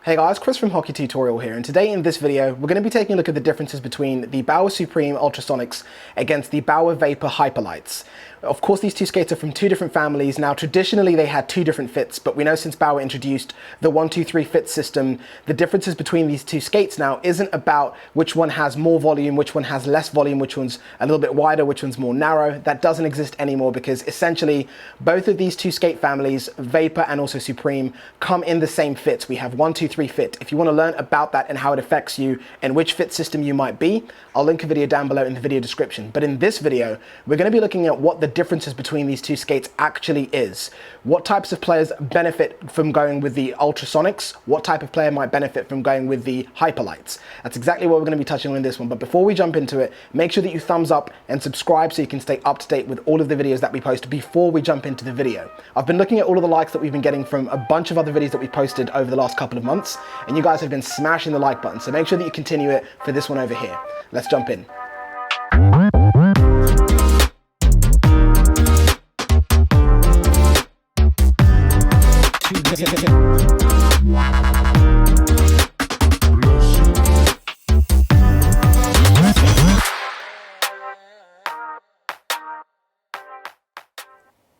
Hey guys, Chris from Hockey Tutorial here, and today in this video we're going to be taking a look at the differences between the Bauer Supreme Ultrasonics against the Bauer Vapor HyperLites. Of course, these two skates are from two different families. Now, traditionally they had two different fits, but we know since Bauer introduced the 1-2-3 fit system, the differences between these two skates now isn't about which one has more volume, which one has less volume, which one's a little bit wider, which one's more narrow. That doesn't exist anymore because essentially both of these two skate families, Vapor and also Supreme, come in the same fits. We have 1-2-3 fit. If you want to learn about that and how it affects you and which fit system you might be, I'll link a video down below in the video description. But in this video, we're going to be looking at what the differences between these two skates actually is. What types of players benefit from going with the Ultrasonics? What type of player might benefit from going with the HyperLites? That's exactly what we're going to be touching on in this one. But before we jump into it, make sure that you thumbs up and subscribe so you can stay up to date with all of the videos that we post before we jump into the video. I've been looking at all of the likes that we've been getting from a bunch of other videos that we posted over the last couple of months, and you guys have been smashing the like button, so make sure that you continue it for this one over here. Let's jump in.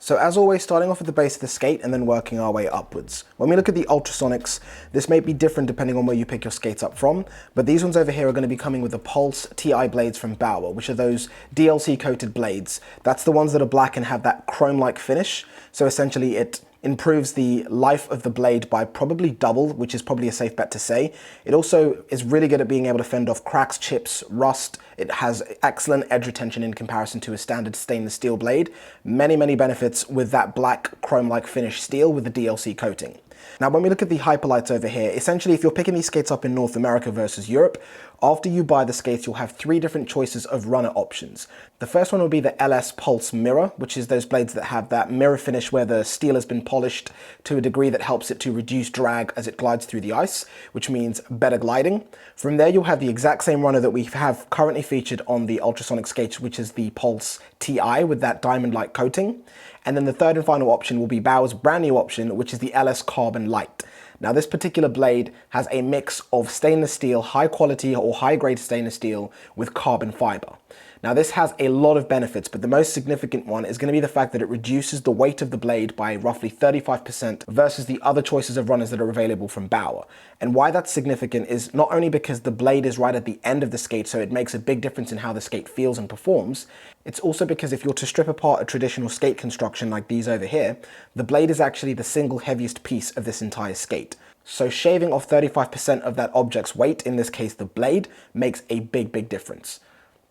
So as always, starting off at the base of the skate and then working our way upwards. When we look at the Ultrasonics, this may be different depending on where you pick your skates up from, but these ones over here are going to be coming with the Pulse TI blades from Bauer, which are those DLC coated blades. That's the ones that are black and have that chrome-like finish. So essentially it improves the life of the blade by probably double, which is probably a safe bet to say. It also is really good at being able to fend off cracks, chips, rust. It has excellent edge retention in comparison to a standard stainless steel blade. Many benefits with that black chrome-like finish steel with the DLC coating. Now, when we look at the HyperLites over here, essentially if you're picking these skates up in North America versus Europe, after you buy the skates, you'll have three different choices of runner options. The first one will be the LS Pulse Mirror, which is those blades that have that mirror finish where the steel has been polished to a degree that helps it to reduce drag as it glides through the ice, which means better gliding. From there, you'll have the exact same runner that we have currently featured on the Ultrasonic skates, which is the Pulse TI with that diamond-like coating. And then the third and final option will be Bauer's brand new option, which is the LS Carbon Light. Now, this particular blade has a mix of stainless steel, high quality or high grade stainless steel with carbon fiber. Now, this has a lot of benefits, but the most significant one is going to be the fact that it reduces the weight of the blade by roughly 35% versus the other choices of runners that are available from Bauer. And why that's significant is not only because the blade is right at the end of the skate, so it makes a big difference in how the skate feels and performs. It's also because if you're to strip apart a traditional skate construction like these over here, the blade is actually the single heaviest piece of this entire skate. So shaving off 35% of that object's weight, in this case the blade, makes a big difference.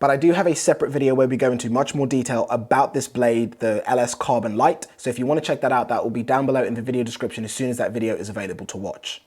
But I do have a separate video where we go into much more detail about this blade, the LS Carbon Light. So if you want to check that out, that will be down below in the video description as soon as that video is available to watch.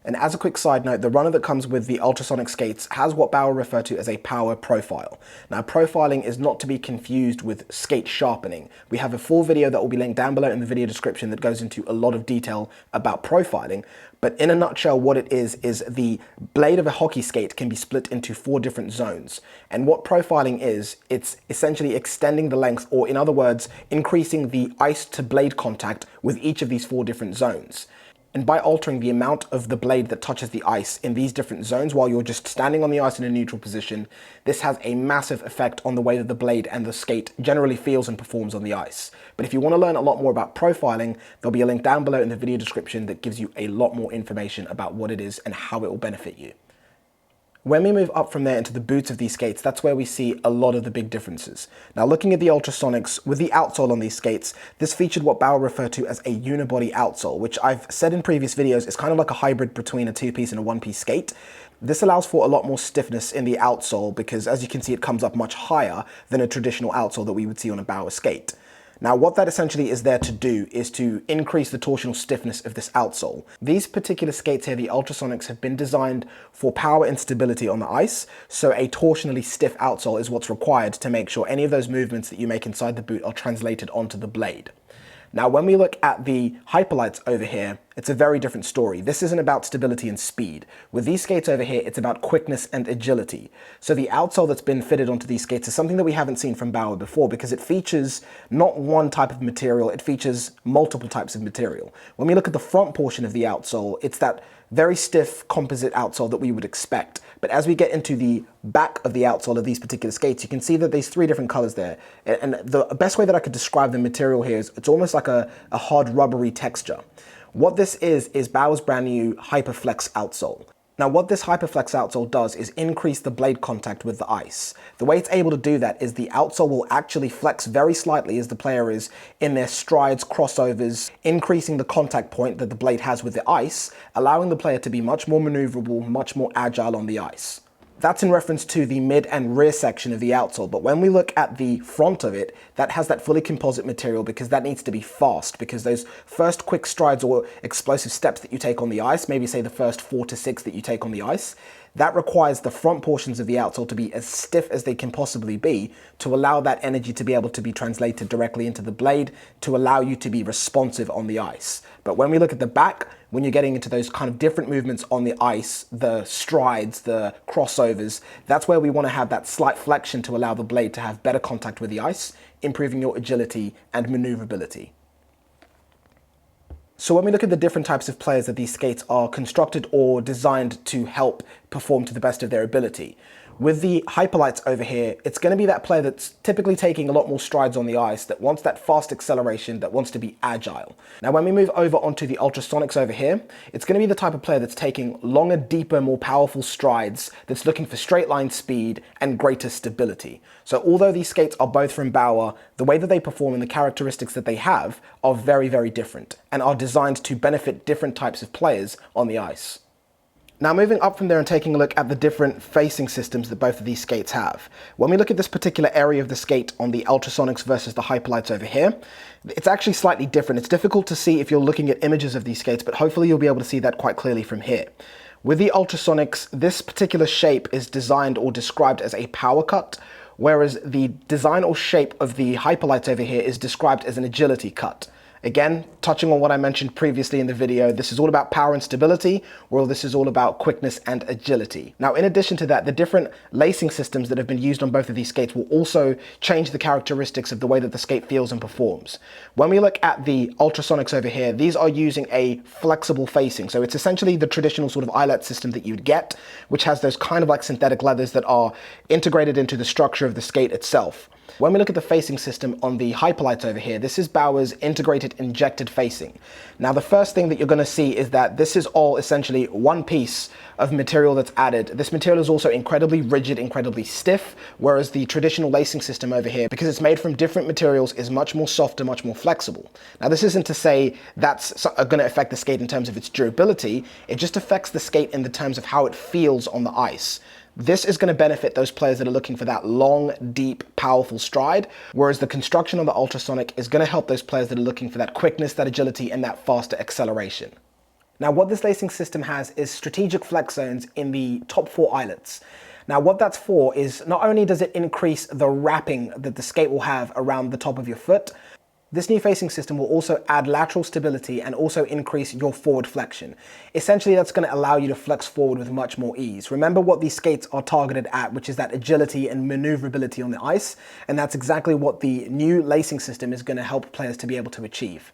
And as a quick side note, the runner that comes with the Ultrasonic skates has what Bauer refer to as a power profile. Now, profiling is not to be confused with skate sharpening. We have a full video that will be linked down below in the video description that goes into a lot of detail about profiling. But in a nutshell, what it is the blade of a hockey skate can be split into 4 different zones. And what profiling is, it's essentially extending the length, or in other words, increasing the ice to blade contact with each of these 4 different zones. And by altering the amount of the blade that touches the ice in these different zones while you're just standing on the ice in a neutral position, this has a massive effect on the way that the blade and the skate generally feels and performs on the ice. But if you want to learn a lot more about profiling, there'll be a link down below in the video description that gives you a lot more information about what it is and how it will benefit you. When we move up from there into the boots of these skates, that's where we see a lot of the big differences. Now, looking at the Ultrasonics, with the outsole on these skates, this featured what Bauer referred to as a unibody outsole, which I've said in previous videos is kind of like a hybrid between a 2-piece and a 1-piece skate. This allows for a lot more stiffness in the outsole because, as you can see, it comes up much higher than a traditional outsole that we would see on a Bauer skate. Now, what that essentially is there to do is to increase the torsional stiffness of this outsole. These particular skates here, the Ultrasonics, have been designed for power and stability on the ice, so a torsionally stiff outsole is what's required to make sure any of those movements that you make inside the boot are translated onto the blade. Now, when we look at the HyperLites over here, it's a very different story. This isn't about stability and speed. With these skates over here, it's about quickness and agility. So the outsole that's been fitted onto these skates is something that we haven't seen from Bauer before because it features not one type of material, it features multiple types of material. When we look at the front portion of the outsole, it's that very stiff composite outsole that we would expect. But as we get into the back of the outsole of these particular skates, you can see that there's three different colors there. And the best way that I could describe the material here is it's almost like a hard rubbery texture. What this is Bauer's brand new HyperFlex outsole. Now what this HyperFlex outsole does is increase the blade contact with the ice. The way it's able to do that is the outsole will actually flex very slightly as the player is in their strides, crossovers, increasing the contact point that the blade has with the ice, allowing the player to be much more maneuverable, much more agile on the ice. That's in reference to the mid and rear section of the outsole, but when we look at the front of it, that has that fully composite material because that needs to be fast, because those first quick strides or explosive steps that you take on the ice, maybe say the first 4 to 6 that you take on the ice, that requires the front portions of the outsole to be as stiff as they can possibly be to allow that energy to be able to be translated directly into the blade to allow you to be responsive on the ice. But when we look at the back, when you're getting into those kind of different movements on the ice, the strides, the crossovers, that's where we want to have that slight flexion to allow the blade to have better contact with the ice, improving your agility and maneuverability. So when we look at the different types of players that these skates are constructed or designed to help perform to the best of their ability, with the HyperLites over here, it's going to be that player that's typically taking a lot more strides on the ice, that wants that fast acceleration, that wants to be agile. Now when we move over onto the Ultrasonics over here, it's going to be the type of player that's taking longer, deeper, more powerful strides, that's looking for straight line speed and greater stability. So although these skates are both from Bauer, the way that they perform and the characteristics that they have are very, very different and are designed to benefit different types of players on the ice. Now moving up from there and taking a look at the different facing systems that both of these skates have. When we look at this particular area of the skate on the Ultrasonics versus the HyperLites over here, it's actually slightly different. It's difficult to see if you're looking at images of these skates, but hopefully you'll be able to see that quite clearly from here. With the Ultrasonics, this particular shape is designed or described as a power cut, whereas the design or shape of the HyperLites over here is described as an agility cut. Again, touching on what I mentioned previously in the video, this is all about power and stability, while this is all about quickness and agility. Now, in addition to that, the different lacing systems that have been used on both of these skates will also change the characteristics of the way that the skate feels and performs. When we look at the Ultrasonics over here, these are using a flexible facing. So it's essentially the traditional sort of eyelet system that you'd get, which has those kind of like synthetic leathers that are integrated into the structure of the skate itself. When we look at the facing system on the HyperLites over here, this is Bauer's integrated injected facing. Now the first thing that you're going to see is that this is all essentially one piece of material that's added. This material is also incredibly rigid, incredibly stiff, whereas the traditional lacing system over here, because it's made from different materials, is much more softer, much more flexible. Now this isn't to say that's going to affect the skate in terms of its durability, it just affects the skate in the terms of how it feels on the ice. This is going to benefit those players that are looking for that long, deep, powerful stride, whereas the construction on the Ultrasonic is going to help those players that are looking for that quickness, that agility, and that faster acceleration. Now, what this lacing system has is strategic flex zones in the top 4 eyelets. Now, what that's for is not only does it increase the wrapping that the skate will have around the top of your foot, this new facing system will also add lateral stability and also increase your forward flexion. Essentially, that's going to allow you to flex forward with much more ease. Remember what these skates are targeted at, which is that agility and maneuverability on the ice, and that's exactly what the new lacing system is going to help players to be able to achieve.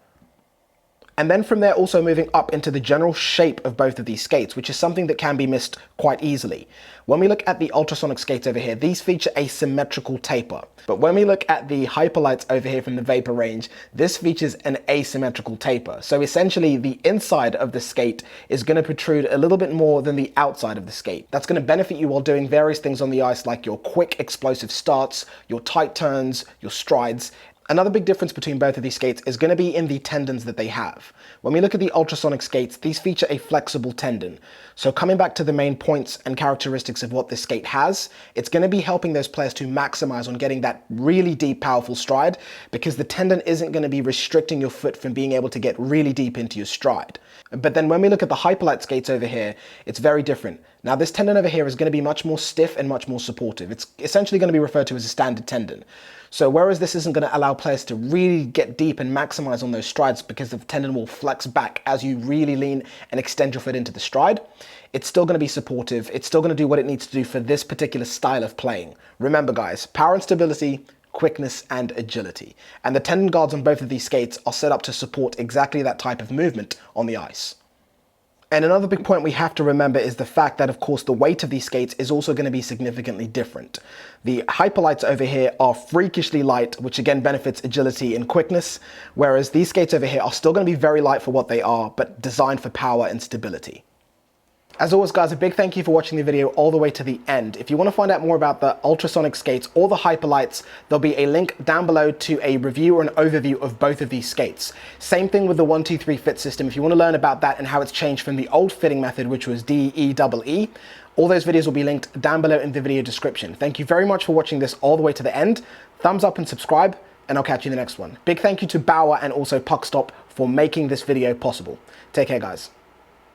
And then from there, also moving up into the general shape of both of these skates, which is something that can be missed quite easily. When we look at the Ultrasonic skates over here, these feature a symmetrical taper. But when we look at the HyperLites over here from the Vapor range, this features an asymmetrical taper. So essentially, the inside of the skate is going to protrude a little bit more than the outside of the skate. That's going to benefit you while doing various things on the ice, like your quick explosive starts, your tight turns, your strides. Another big difference between both of these skates is going to be in the tendons that they have. When we look at the Ultrasonic skates, these feature a flexible tendon. So coming back to the main points and characteristics of what this skate has, it's going to be helping those players to maximize on getting that really deep, powerful stride, because the tendon isn't going to be restricting your foot from being able to get really deep into your stride. But then when we look at the HyperLite skates over here, it's very different. Now this tendon over here is going to be much more stiff and much more supportive. It's essentially going to be referred to as a standard tendon. So whereas this isn't going to allow players to really get deep and maximize on those strides because the tendon will flex back as you really lean and extend your foot into the stride, it's still going to be supportive. It's still going to do what it needs to do for this particular style of playing. Remember guys, power and stability, quickness and agility. And the tendon guards on both of these skates are set up to support exactly that type of movement on the ice. And another big point we have to remember is the fact that, of course, the weight of these skates is also going to be significantly different. The HyperLites over here are freakishly light, which again benefits agility and quickness, whereas these skates over here are still going to be very light for what they are, but designed for power and stability. As always, guys, a big thank you for watching the video all the way to the end. If you want to find out more about the ultrasonic skates or the HyperLites, there'll be a link down below to a review or an overview of both of these skates. Same thing with the 1-2-3 fit system. If you want to learn about that and how it's changed from the old fitting method, which was DEEE, all those videos will be linked down below in the video description. Thank you very much for watching this all the way to the end. Thumbs up and subscribe, and I'll catch you in the next one. Big thank you to Bauer and also Puckstop for making this video possible. Take care, guys.